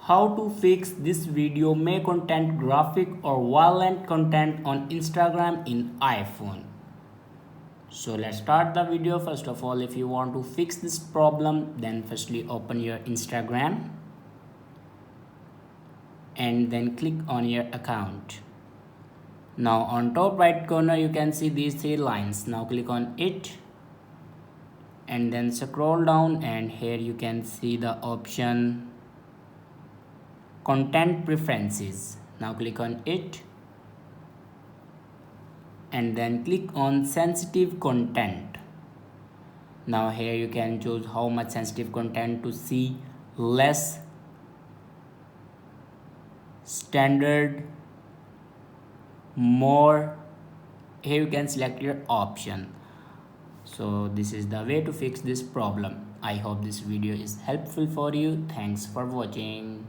How to fix this video may contain graphic or violent content on Instagram in iPhone. So let's start the video. First of all, if you want to fix this problem, then firstly open your Instagram and then click on your account. Now on top right corner you can see these three lines. Now click on it and then scroll down, and here you can see the option content preferences. Now click on it and then click on sensitive content. Now here you can choose how much sensitive content to see: less, standard, more. Here you can select your option. So this is the way to fix this problem. I hope this video is helpful for you. Thanks for watching.